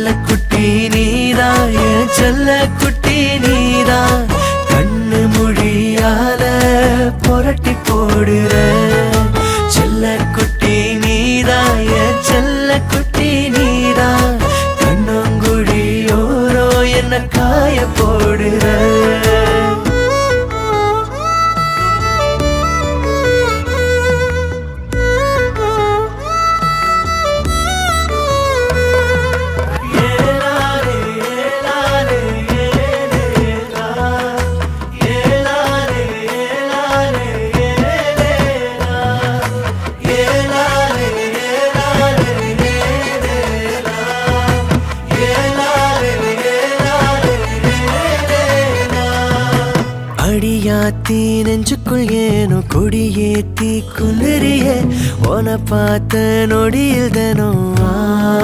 செல்ல குட்டி நீதா என் செல்ல குட்டி நீதா கண்ணு மொழியால புரட்டி போடுற செல்ல குட்டி நீதா என் செல்ல குட்டி நீதா கண்ணங்குழியோரோ என்ன காய போடுற அடியாத்தி நெஞ்சுக்குள் ஏனோ கொடியேத்தி குளிரிய உன பார்த்த நொடியில் தனோ